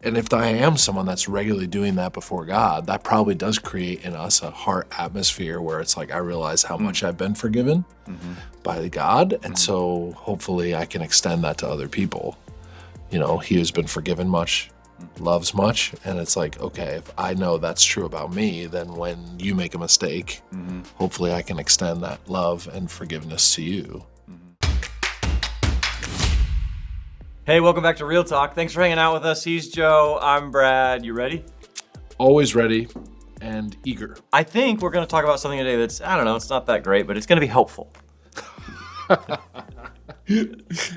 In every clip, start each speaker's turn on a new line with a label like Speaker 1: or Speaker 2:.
Speaker 1: And if I am someone that's regularly doing that before God, that probably does create in us a heart atmosphere where it's like I realize how much I've been forgiven by God. And so hopefully I can extend that to other people. You know, he who's been forgiven much loves much. And it's like, okay, if I know that's true about me, then when you make a mistake, hopefully I can extend that love and forgiveness to you.
Speaker 2: Hey, welcome back to Real Talk. Thanks for hanging out with us. He's Joe. I'm Brad. You ready?
Speaker 1: Always ready and eager.
Speaker 2: I think we're going to talk about something today that's, I don't know, it's not that great, but it's going to be helpful.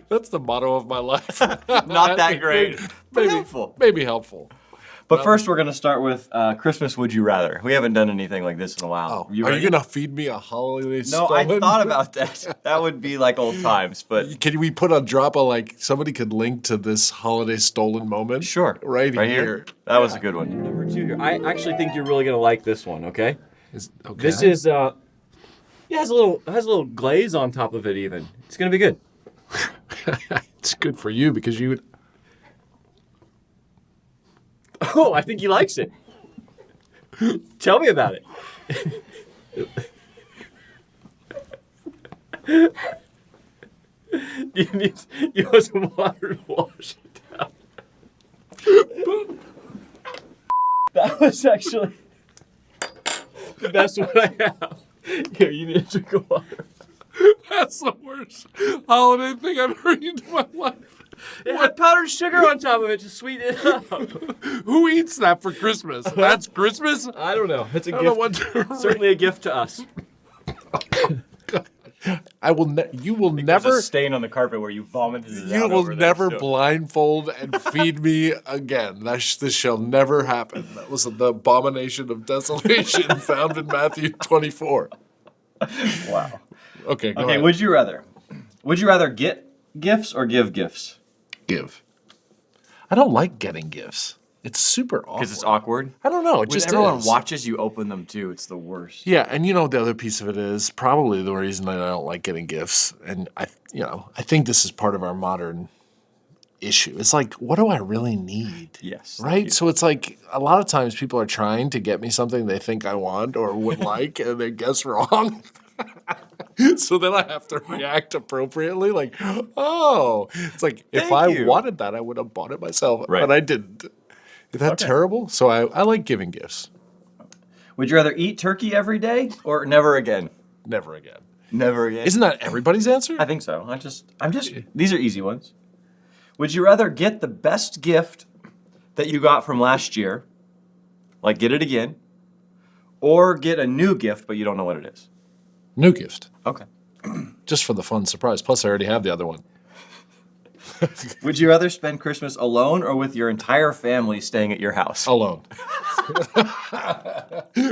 Speaker 1: That's the motto of my life.
Speaker 2: Not that great, but
Speaker 1: maybe
Speaker 2: helpful.
Speaker 1: Maybe helpful.
Speaker 2: But first, we're going to start with Christmas Would You Rather. We haven't done anything like this in a while.
Speaker 1: Are you going to feed me a holiday
Speaker 2: No, I thought about that. That would be like old times, but...
Speaker 1: Can we put a drop of somebody could link to this holiday stolen moment?
Speaker 2: Sure.
Speaker 1: Right here.
Speaker 2: That was a good one. Number 2 here. I actually think you're really going to like this one, okay?
Speaker 1: Okay.
Speaker 2: This is, it has a little glaze on top of it even. It's going to be good.
Speaker 1: It's good for you because you would...
Speaker 2: Oh, I think he likes it. Tell me about it. You want some water to wash it down. That was actually the best one I have. Here, you need to drink of water.
Speaker 1: That's the worst holiday thing I've ever eaten in my life.
Speaker 2: It had powdered sugar on top of it to sweeten it up.
Speaker 1: Who eats that for Christmas? That's Christmas?
Speaker 2: I don't know. It's a
Speaker 1: gift.
Speaker 2: Certainly a gift to us.
Speaker 1: I will. You will never.
Speaker 2: There's a stain on the carpet where you vomited it out.
Speaker 1: You will
Speaker 2: over
Speaker 1: never
Speaker 2: there,
Speaker 1: blindfold and feed me again. This shall never happen. That was the abomination of desolation found in Matthew 24.
Speaker 2: Wow.
Speaker 1: Okay. Go ahead.
Speaker 2: Would you rather? Would you rather get gifts or give gifts?
Speaker 1: Give. I don't like getting gifts. It's super awkward.
Speaker 2: Because it's awkward?
Speaker 1: I don't know. It
Speaker 2: When
Speaker 1: just
Speaker 2: everyone
Speaker 1: is.
Speaker 2: watches you open them too, it's the worst.
Speaker 1: Yeah, and the other piece of it is probably the reason that I don't like getting gifts, and I think this is part of our modern issue. It's like, what do I really need?
Speaker 2: Yes.
Speaker 1: Right? So it's like a lot of times people are trying to get me something they think I want or would like, and they guess wrong. So then I have to react appropriately, like, oh. It's like, if I wanted that, I would have bought it myself, but I didn't. Is that terrible? So I like giving gifts.
Speaker 2: Would you rather eat turkey every day or never again?
Speaker 1: Never again.
Speaker 2: Never again?
Speaker 1: Isn't that everybody's answer?
Speaker 2: I think so. These are easy ones. Would you rather get the best gift that you got from last year, like get it again, or get a new gift but you don't know what it is?
Speaker 1: New gift.
Speaker 2: Okay.
Speaker 1: Just for the fun surprise. Plus, I already have the other one.
Speaker 2: Would you rather spend Christmas alone or with your entire family staying at your house?
Speaker 1: Alone.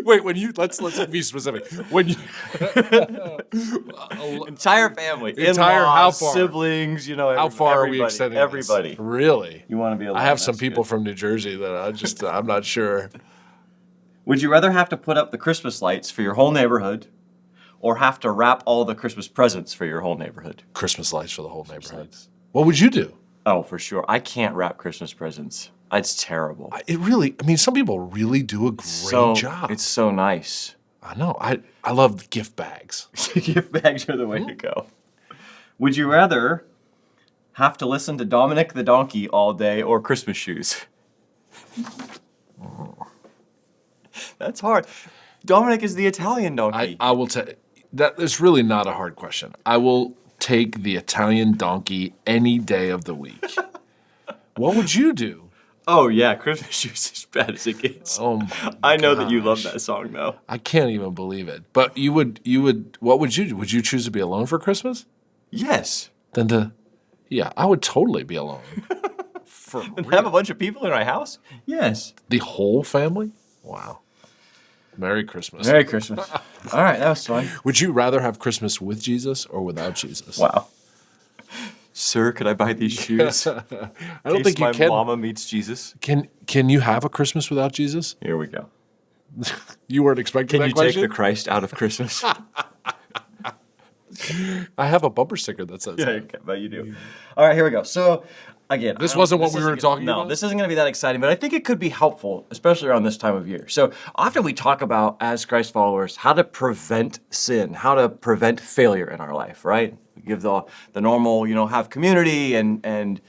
Speaker 1: Wait, let's be specific. When you
Speaker 2: entire family,
Speaker 1: how far?
Speaker 2: Siblings,
Speaker 1: how far are we extending
Speaker 2: everybody?
Speaker 1: This? Really?
Speaker 2: You want to be alone?
Speaker 1: I have some people from New Jersey that I'm not sure.
Speaker 2: Would you rather have to put up the Christmas lights for your whole neighborhood, or have to wrap all the Christmas presents for your whole neighborhood?
Speaker 1: Christmas lights for the whole neighborhood. What would you do?
Speaker 2: Oh, for sure. I can't wrap Christmas presents. It's terrible.
Speaker 1: Some people really do a great job.
Speaker 2: It's so nice.
Speaker 1: I know. I love gift bags.
Speaker 2: Gift bags are the way to go. Would you rather have to listen to Dominic the Donkey all day or Christmas shoes? That's hard. Dominic is the Italian donkey.
Speaker 1: I will tell you, that is really not a hard question. I will take the Italian donkey any day of the week. What would you do?
Speaker 2: Oh yeah, Christmas shoes is bad as it gets.
Speaker 1: Oh my
Speaker 2: I know that you love that song though.
Speaker 1: I can't even believe it. But you would. What would you do? Would you choose to be alone for Christmas?
Speaker 2: Yes.
Speaker 1: Yeah, I would totally be alone.
Speaker 2: And have a bunch of people in my house? Yes.
Speaker 1: The whole family? Wow. Merry Christmas.
Speaker 2: Merry Christmas. All right, that was fun.
Speaker 1: Would you rather have Christmas with Jesus or without Jesus?
Speaker 2: Wow. Sir, could I buy these shoes?
Speaker 1: I don't think you can.
Speaker 2: My mama meets Jesus.
Speaker 1: Can you have a Christmas without Jesus?
Speaker 2: Here we go.
Speaker 1: You weren't expecting that question?
Speaker 2: Can you take the Christ out of Christmas?
Speaker 1: I have a bumper sticker that says that.
Speaker 2: Yeah, but you do. All right, here we go. So again,
Speaker 1: This wasn't what we were talking
Speaker 2: no,
Speaker 1: about?
Speaker 2: this isn't going to be that exciting, but I think it could be helpful, especially around this time of year. So often we talk about, as Christ followers, how to prevent sin, how to prevent failure in our life, right? We give the normal, have community and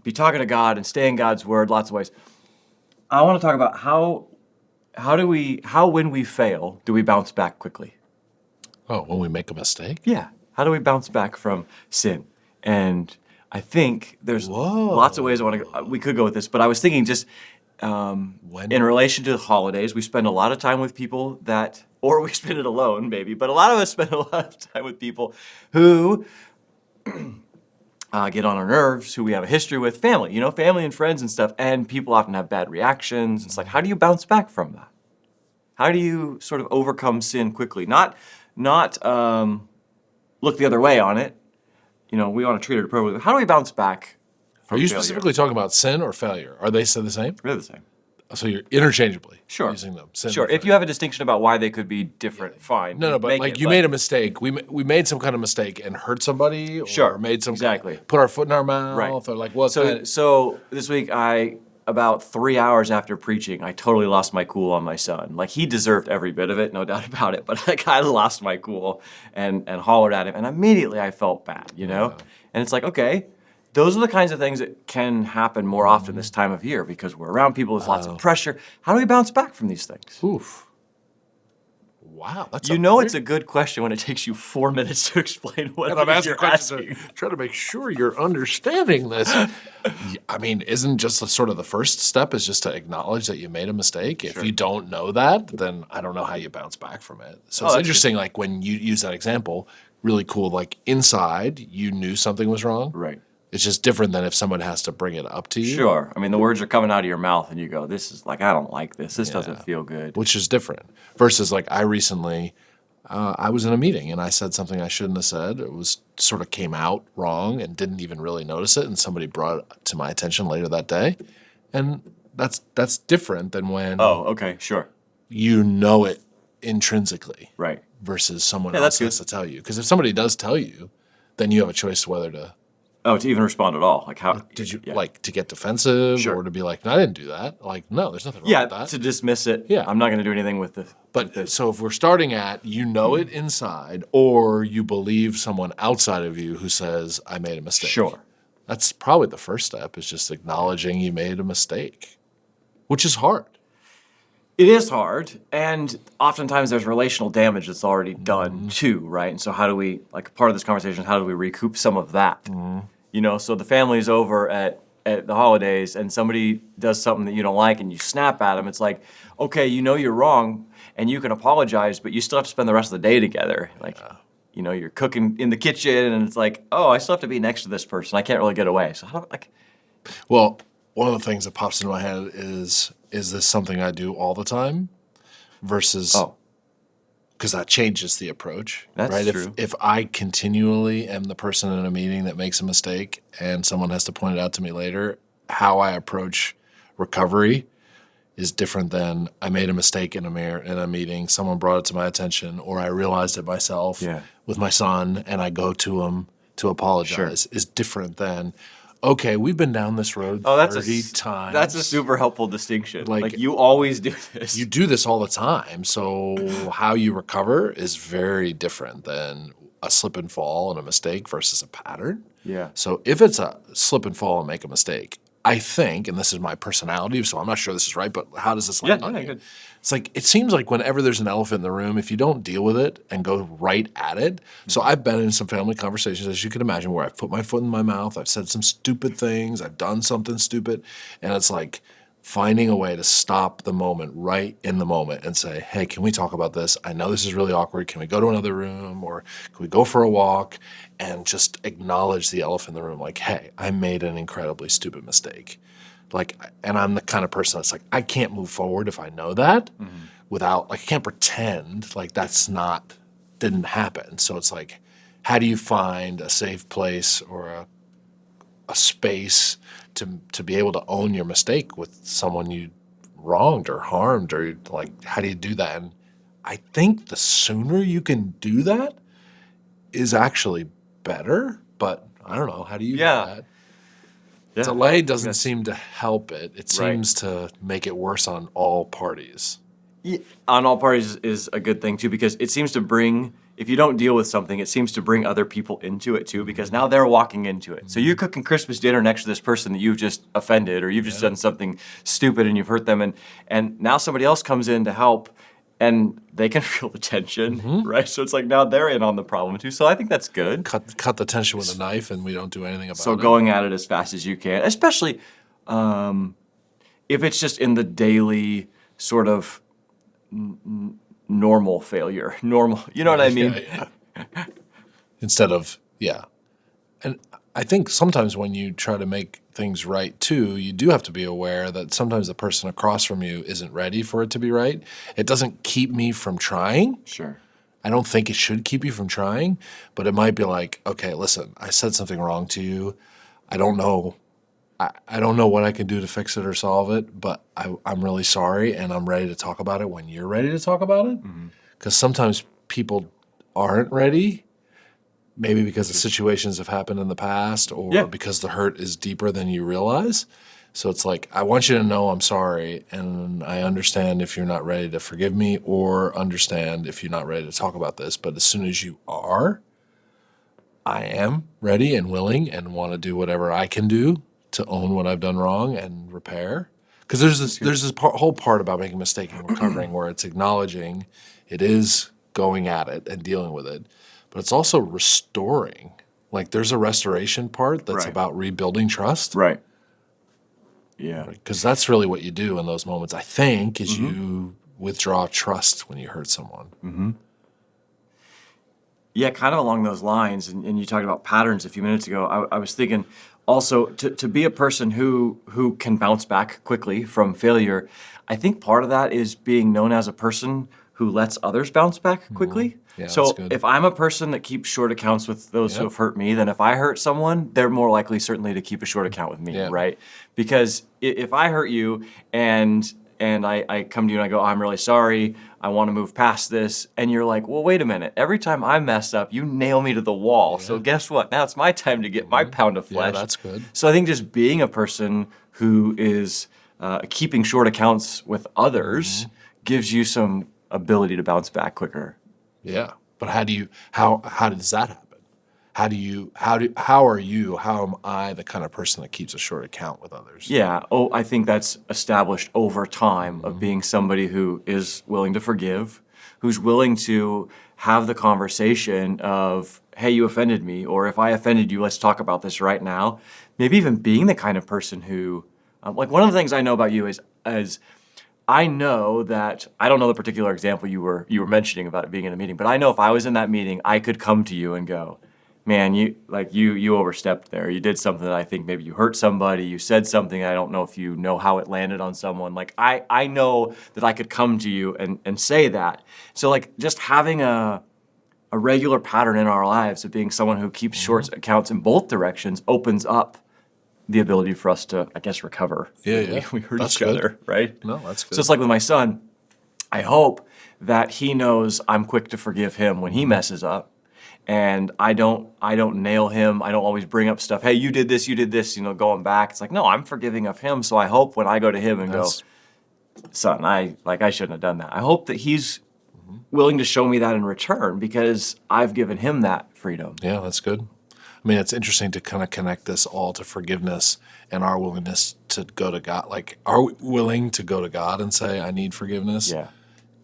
Speaker 2: be talking to God and stay in God's word, lots of ways. I want to talk about how when we fail, do we bounce back quickly?
Speaker 1: Oh, when we make a mistake?
Speaker 2: Yeah. How do we bounce back from sin? And I think there's
Speaker 1: Whoa.
Speaker 2: lots of ways we could go with this, but I was thinking just in relation to the holidays, we spend a lot of time with people or we spend it alone maybe, but a lot of us spend a lot of time with people who get on our nerves, who we have a history with, family and friends and stuff, and people often have bad reactions. It's like, how do you bounce back from that? How do you sort of overcome sin quickly? Not look the other way on it. We want to treat it appropriately. How do we bounce back from
Speaker 1: Are you
Speaker 2: failure?
Speaker 1: specifically talking about sin or failure? Are they the same?
Speaker 2: They're the same.
Speaker 1: So you're interchangeably
Speaker 2: Sure.
Speaker 1: using them. Sin
Speaker 2: Sure.
Speaker 1: and
Speaker 2: If you have a distinction about why they could be different, fine.
Speaker 1: No, but you made a mistake. We made some kind of mistake and hurt somebody. Or
Speaker 2: Sure,
Speaker 1: made some
Speaker 2: exactly.
Speaker 1: put our foot in our mouth.
Speaker 2: Right.
Speaker 1: Or like what?
Speaker 2: So this week, about 3 hours after preaching, I totally lost my cool on my son. Like, he deserved every bit of it, no doubt about it. But like, I lost my cool and hollered at him, and immediately I felt bad, And it's like, okay, those are the kinds of things that can happen more often this time of year because we're around people. There's lots of pressure. How do we bounce back from these things?
Speaker 1: Oof. Wow, that's
Speaker 2: it's a good question when it takes you 4 minutes to explain what
Speaker 1: I'm asking
Speaker 2: you're
Speaker 1: questions
Speaker 2: asking.
Speaker 1: to try to make sure you're understanding this. I mean, isn't just the first step is just to acknowledge that you made a mistake? If you don't know that, then I don't know how you bounce back from it. So it's interesting, like when you use that example, really cool, like inside you knew something was wrong.
Speaker 2: Right.
Speaker 1: It's just different than if someone has to bring it up to you.
Speaker 2: Sure. I mean, the words are coming out of your mouth and you go, this is like, I don't like this. This doesn't feel good.
Speaker 1: Which is different. Versus like I recently, I was in a meeting and I said something I shouldn't have said. It was sort of came out wrong and didn't even really notice it. And somebody brought it to my attention later that day. And that's different than when
Speaker 2: Oh, okay, sure.
Speaker 1: you know it intrinsically.
Speaker 2: Right.
Speaker 1: Versus someone
Speaker 2: Yeah,
Speaker 1: else
Speaker 2: that's
Speaker 1: has to tell you. Because if somebody does tell you, then you have a choice whether to
Speaker 2: Oh, to even respond at all. Like, how
Speaker 1: did you like to get defensive or to be like, no, I didn't do that. Like, no, there's nothing wrong with that.
Speaker 2: to dismiss it.
Speaker 1: Yeah.
Speaker 2: I'm not going to do anything with this.
Speaker 1: But so if we're starting at you know it inside or you believe someone outside of you who says, I made a mistake.
Speaker 2: Sure.
Speaker 1: That's probably the first step is just acknowledging you made a mistake, which is hard.
Speaker 2: It is hard, and oftentimes there's relational damage that's already done too, right? And so how do we, like part of this conversation, how do we recoup some of that? So the family's over at the holidays and somebody does something that you don't like and you snap at them. It's like, okay, you're wrong and you can apologize, but you still have to spend the rest of the day together. Like, you're cooking in the kitchen and it's like, oh, I still have to be next to this person. I can't really get away. So how do
Speaker 1: Well, one of the things that pops into my head is this something I do all the time versus because that changes the approach.
Speaker 2: That's
Speaker 1: right?
Speaker 2: true.
Speaker 1: If I continually am the person in a meeting that makes a mistake and someone has to point it out to me later, how I approach recovery is different than I made a mistake in a meeting, someone brought it to my attention, or I realized it myself with my son and I go to him to apologize is different than okay, we've been down this road 30 times.
Speaker 2: That's a super helpful distinction.
Speaker 1: Like,
Speaker 2: Like you always do this.
Speaker 1: You do this all the time. So how you recover is very different than a slip and fall and a mistake versus a pattern.
Speaker 2: Yeah.
Speaker 1: So if it's a slip and fall and make a mistake, I think, and this is my personality, so I'm not sure this is right, but how does this land on you?
Speaker 2: Good.
Speaker 1: It's like, it seems like whenever there's an elephant in the room, if you don't deal with it and go right at it. So I've been in some family conversations, as you can imagine, where I've put my foot in my mouth, I've said some stupid things, I've done something stupid, and it's like finding a way to stop the moment right in the moment and say, hey, can we talk about this? I know this is really awkward. Can we go to another room or can we go for a walk? And just acknowledge the elephant in the room, like, hey, I made an incredibly stupid mistake. Like, and I'm the kind of person that's like, I can't move forward if I know that without, like, I can't pretend like didn't happen. So it's like, how do you find a safe place or a space to be able to own your mistake with someone you wronged or harmed, or like, how do you do that? And I think the sooner you can do that is actually better, but I don't know. How do you do that?
Speaker 2: Yeah.
Speaker 1: Delay doesn't
Speaker 2: That's-
Speaker 1: seem to help it. It
Speaker 2: Right.
Speaker 1: seems to make it worse on all parties.
Speaker 2: Yeah, on all parties is a good thing too, because it seems to bring, if you don't deal with something, it seems to bring other people into it too, because now they're walking into it. So you're cooking Christmas dinner next to this person that you've just offended, or you've just done something stupid and you've hurt them, and now somebody else comes in to help, and they can feel the tension, right? So it's like now they're in on the problem too. So I think that's good.
Speaker 1: Cut the tension with a knife, and we don't do anything about
Speaker 2: So
Speaker 1: it.
Speaker 2: going at it as fast as you can, especially if it's just in the daily sort of normal failure, you know what I mean?
Speaker 1: Yeah. Instead of, yeah. And I think sometimes when you try to make things right too, you do have to be aware that sometimes the person across from you isn't ready for it to be right. It doesn't keep me from trying.
Speaker 2: Sure.
Speaker 1: I don't think it should keep you from trying, but it might be like, okay, listen, I said something wrong to you. I don't know. I don't know what I can do to fix it or solve it, but I'm really sorry, and I'm ready to talk about it when you're ready to talk about it. Because sometimes people aren't ready, maybe because the situations have happened in the past, or because the hurt is deeper than you realize. So it's like, I want you to know I'm sorry, and I understand if you're not ready to forgive me, or understand if you're not ready to talk about this. But as soon as you are, I am ready and willing and want to do whatever I can do to own what I've done wrong and repair. Because there's this whole part about making a mistake and recovering where it's acknowledging it is going at it and dealing with it, but it's also restoring. Like there's a restoration part that's about rebuilding trust.
Speaker 2: Right. Yeah.
Speaker 1: Because that's really what you do in those moments, I think, is you withdraw trust when you hurt someone.
Speaker 2: Yeah, kind of along those lines, and you talked about patterns a few minutes ago. I was thinking also to be a person who can bounce back quickly from failure, I think part of that is being known as a person who lets others bounce back quickly.
Speaker 1: Yeah,
Speaker 2: so
Speaker 1: that's good.
Speaker 2: if I'm a person that keeps short accounts with those who have hurt me, then if I hurt someone, they're more likely certainly to keep a short account with me, right? Because if I hurt you and I come to you and I go, I'm really sorry, I want to move past this. And you're like, well, wait a minute. Every time I mess up, you nail me to the wall. So guess what? Now it's my time to get my pound of flesh.
Speaker 1: Yeah, that's good.
Speaker 2: So I think just being a person who is keeping short accounts with others gives you some ability to bounce back quicker.
Speaker 1: Yeah. But how does that happen? How am I the kind of person that keeps a short account with others?
Speaker 2: Yeah. Oh, I think that's established over time of being somebody who is willing to forgive, who's willing to have the conversation of, hey, you offended me, or if I offended you, let's talk about this right now. Maybe even being the kind of person who, like one of the things I know about you is I know that, I don't know the particular example you were mentioning about it being in a meeting, but I know if I was in that meeting, I could come to you and go, man, you overstepped there. You did something that I think maybe you hurt somebody. You said something. I don't know if you know how it landed on someone. Like I know that I could come to you and say that. So like just having a regular pattern in our lives of being someone who keeps short accounts in both directions opens up the ability for us to, I guess, recover.
Speaker 1: Yeah.
Speaker 2: We hurt
Speaker 1: That's
Speaker 2: each
Speaker 1: good.
Speaker 2: other, right?
Speaker 1: No, that's good.
Speaker 2: So it's like with my son, I hope that he knows I'm quick to forgive him when he messes up. And I don't nail him. I don't always bring up stuff. Hey, you did this, going back. It's like, no, I'm forgiving of him. So I hope when I go to him and go, son, I shouldn't have done that. I hope that he's willing to show me that in return because I've given him that freedom.
Speaker 1: Yeah, that's good. I mean, it's interesting to kind of connect this all to forgiveness and our willingness to go to God. Like, are we willing to go to God and say, I need forgiveness?
Speaker 2: Yeah.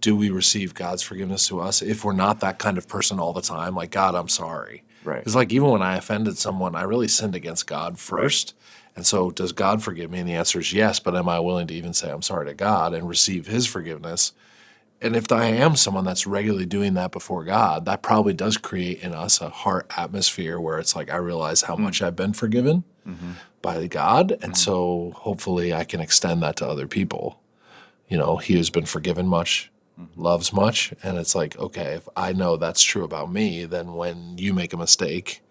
Speaker 1: Do we receive God's forgiveness to us? If we're not that kind of person all the time, like, God, I'm sorry.
Speaker 2: Right.
Speaker 1: It's like even when I offended someone, I really sinned against God first. Right. And so does God forgive me? And the answer is yes, but am I willing to even say I'm sorry to God and receive his forgiveness? And if I am someone that's regularly doing that before God, that probably does create in us a heart atmosphere where it's like, I realize how much I've been forgiven by God. And so hopefully I can extend that to other people. You know, he who's been forgiven much loves much. And it's like, okay, if I know that's true about me, then when you make a mistake,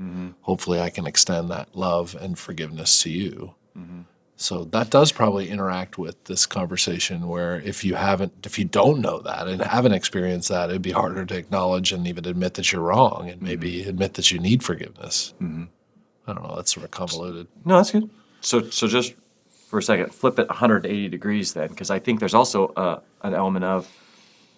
Speaker 1: hopefully I can extend that love and forgiveness to you. So that does probably interact with this conversation where if you don't know that and haven't experienced that, it'd be harder to acknowledge and even admit that you're wrong and maybe admit that you need forgiveness. I don't know. That's sort of convoluted.
Speaker 2: No, that's good. So just for a second, flip it 180 degrees then, because I think there's also an element of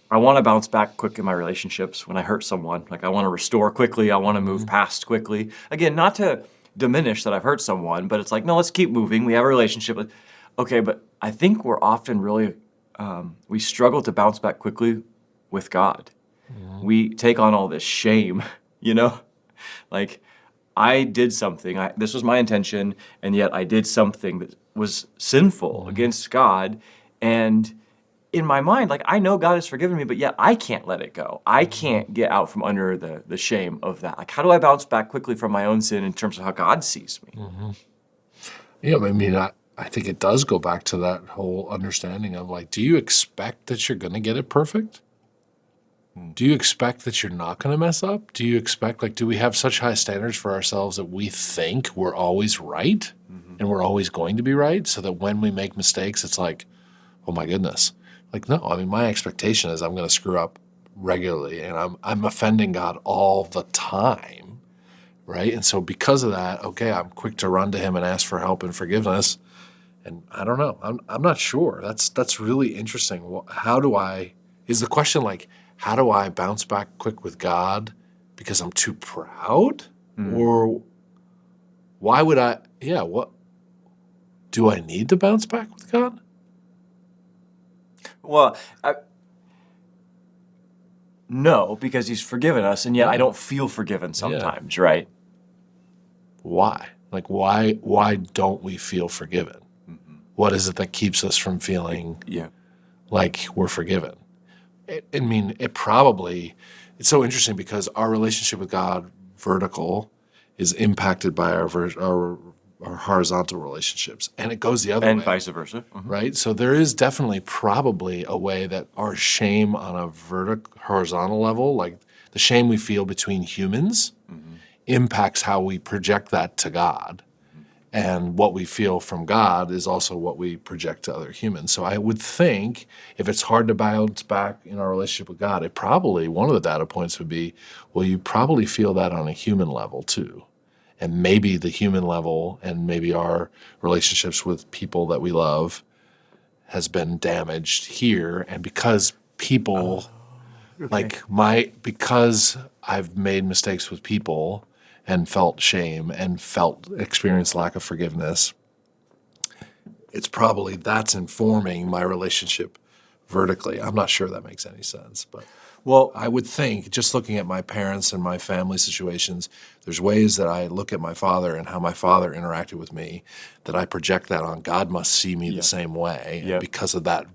Speaker 2: I want to bounce back quick in my relationships when I hurt someone. Like I want to restore quickly. I want to move past quickly. Again, not to diminish that I've hurt someone, but it's like, no, let's keep moving. We have a relationship. Okay, but I think we're often really, we struggle to bounce back quickly with God. We take on all this shame, you know? Like, I did something, this was my intention, and yet I did something that was sinful against God. And in my mind, like, I know God has forgiven me, but yet I can't let it go. I can't get out from under the shame of that. Like, how do I bounce back quickly from my own sin in terms of how God sees me?
Speaker 1: Yeah, I mean, I think it does go back to that whole understanding of like, do you expect that you're going to get it perfect? Do you expect that you're not going to mess up? Do you expect, like, do we have such high standards for ourselves that we think we're always right and we're always going to be right so that when we make mistakes, it's like, oh my goodness. Like, no, I mean, my expectation is I'm going to screw up regularly and I'm offending God all the time, right? And so because of that, okay, I'm quick to run to him and ask for help and forgiveness. And I don't know. I'm not sure. That's really interesting. Is the question like, how do I bounce back quick with God because I'm too proud? Or why would what do I need to bounce back with God?
Speaker 2: Well, no, because he's forgiven us, and yet I don't feel forgiven sometimes, right?
Speaker 1: Why? Like, why don't we feel forgiven? What is it that keeps us from feeling like we're forgiven? It's so interesting because our relationship with God, vertical, is impacted by our horizontal relationships, and it goes the other way.
Speaker 2: And vice versa.
Speaker 1: Right? So there is definitely probably a way that our shame on a horizontal level, like the shame we feel between humans, impacts how we project that to God. And what we feel from God is also what we project to other humans. So I would think if it's hard to bounce back in our relationship with God, one of the data points would be, well, you probably feel that on a human level too. And maybe the human level and maybe our relationships with people that we love has been damaged here. And because because I've made mistakes with people and felt shame and experienced lack of forgiveness, it's probably that's informing my relationship vertically. I'm not sure that makes any sense, but well, I would think just looking at my parents and my family situations, there's ways that I look at my father and how my father interacted with me that I project that on. God must see me the same way. And because of that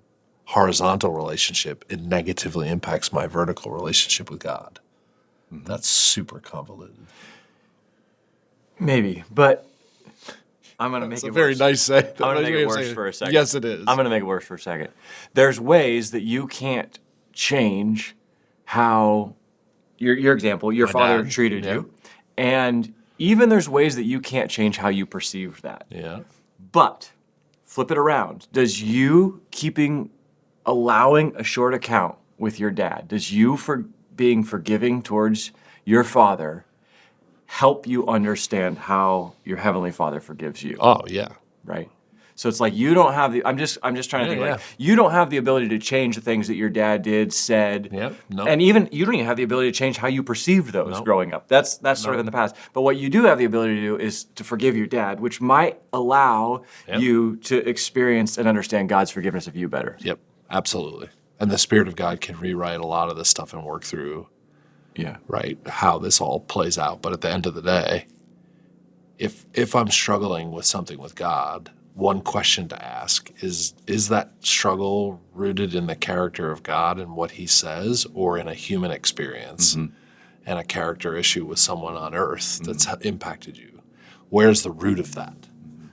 Speaker 1: horizontal relationship, it negatively impacts my vertical relationship with God. That's super convoluted.
Speaker 2: Maybe, but I'm going to make it worse.
Speaker 1: Very nice say.
Speaker 2: I'm going to make it worse for a second.
Speaker 1: Yes, it is.
Speaker 2: I'm going to make it worse for a second. There's ways that you can't change how your example, your father treated you, and even there's ways that you can't change how you perceive that.
Speaker 1: Yeah.
Speaker 2: But flip it around. Does you allowing a short account with your dad, does you being forgiving towards your father help you understand how your heavenly Father forgives you?
Speaker 1: Oh, yeah.
Speaker 2: Right? So it's like you don't have I'm just trying to think like you don't have the ability to change the things that your dad did, said.
Speaker 1: Yep. No.
Speaker 2: And even you don't even have the ability to change how you perceived those growing up. That's sort of in the past. But what you do have the ability to do is to forgive your dad, which might allow you to experience and understand God's forgiveness of you better.
Speaker 1: Yep. Absolutely. And the Spirit of God can rewrite a lot of this stuff and work through right, how this all plays out. But at the end of the day, if I'm struggling with something with God, one question to ask is that struggle rooted in the character of God and what he says, or in a human experience and a character issue with someone on earth that's impacted you? Where's the root of that?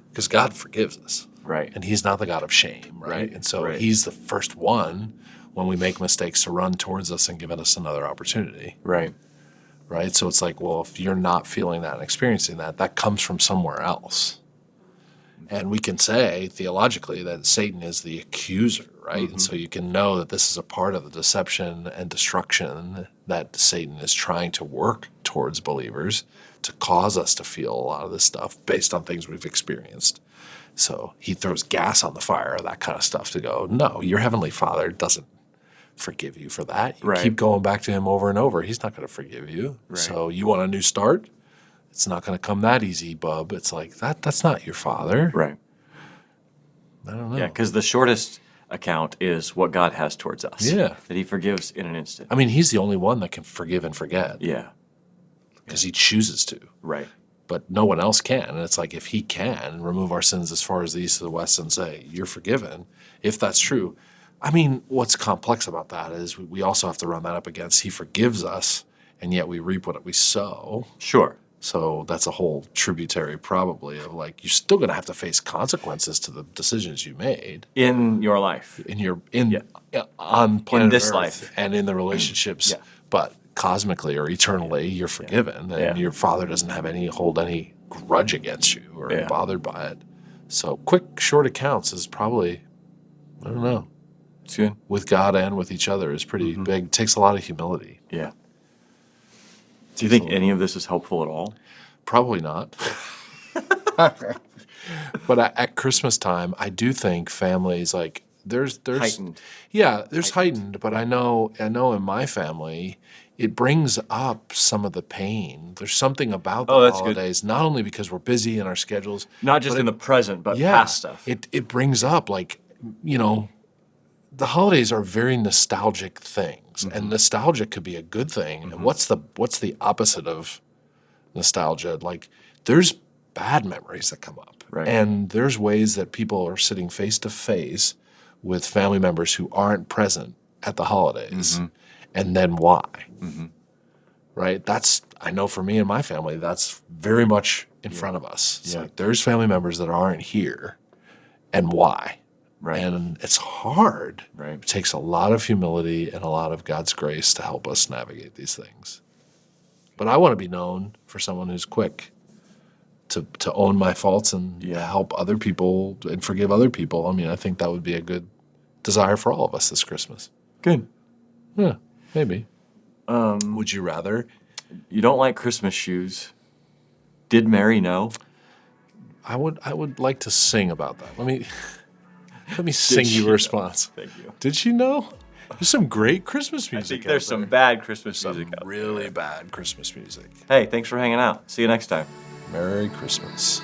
Speaker 1: Because God forgives us.
Speaker 2: Right.
Speaker 1: And he's not the God of shame, right? And so he's the first one when we make mistakes to run towards us and give us another opportunity.
Speaker 2: Right.
Speaker 1: Right? So it's like, well, if you're not feeling that and experiencing that, that comes from somewhere else. And we can say theologically that Satan is the accuser, right? And so you can know that this is a part of the deception and destruction that Satan is trying to work towards believers to cause us to feel a lot of this stuff based on things we've experienced. So he throws gas on the fire, that kind of stuff, to go, no, your Heavenly Father doesn't forgive you for that. You
Speaker 2: Right.
Speaker 1: keep going back to him over and over. He's not going to forgive you.
Speaker 2: Right.
Speaker 1: So you want a new start? It's not going to come that easy, bub. It's like, that's not your Father.
Speaker 2: Right.
Speaker 1: I don't know.
Speaker 2: Yeah, because the shortest account is what God has towards us.
Speaker 1: Yeah.
Speaker 2: That he forgives in an instant.
Speaker 1: I mean, he's the only one that can forgive and forget
Speaker 2: Yeah.
Speaker 1: because he chooses to.
Speaker 2: Right.
Speaker 1: But no one else can. And it's like, if he can remove our sins as far as the east to the west and say, you're forgiven, if that's true. I mean, what's complex about that is we also have to run that up against he forgives us, and yet we reap what we sow.
Speaker 2: Sure.
Speaker 1: So that's a whole tributary probably of like, you're still going to have to face consequences to the decisions you made.
Speaker 2: In your life.
Speaker 1: On planet
Speaker 2: this
Speaker 1: Earth
Speaker 2: life.
Speaker 1: and in the relationships.
Speaker 2: Yeah.
Speaker 1: But cosmically or eternally, you're forgiven, and your Father doesn't have hold any grudge against you or
Speaker 2: Yeah.
Speaker 1: bothered by it. So quick, short accounts is probably, I don't know,
Speaker 2: It's good.
Speaker 1: with God and with each other is pretty big. It takes a lot of humility.
Speaker 2: Yeah. Do you think any of this is helpful at all?
Speaker 1: Probably not. But at Christmas time, I do think families like there's
Speaker 2: Heightened.
Speaker 1: Yeah, there's heightened, but I know in my family, it brings up some of the pain. There's something about the
Speaker 2: that's good.
Speaker 1: holidays, not only because we're busy in our schedules,
Speaker 2: Not just in the present, but
Speaker 1: yeah,
Speaker 2: past stuff.
Speaker 1: It brings up like, the holidays are very nostalgic things, and nostalgia could be a good thing. And what's the opposite of nostalgia? Like, there's bad memories that come up,
Speaker 2: Right.
Speaker 1: and there's ways that people are sitting face to face with family members who aren't present at the holidays, and then why? Right? I know for me and my family, that's very much in front of us. It's like there's family members that aren't here, and why?
Speaker 2: Right.
Speaker 1: And it's hard.
Speaker 2: Right.
Speaker 1: It takes a lot of humility and a lot of God's grace to help us navigate these things. But I want to be known for someone who's quick to own my faults and help other people and forgive other people. I mean, I think that would be a good desire for all of us this Christmas.
Speaker 2: Good.
Speaker 1: Yeah, maybe. Would you rather?
Speaker 2: You don't like Christmas shoes. Did Mary know?
Speaker 1: I would like to sing about that. Let me sing you a response.
Speaker 2: Thank you.
Speaker 1: Did she know? There's some great Christmas music.
Speaker 2: I think there's some bad Christmas music out there.
Speaker 1: Really bad Christmas music.
Speaker 2: Hey, thanks for hanging out. See you next time.
Speaker 1: Merry Christmas.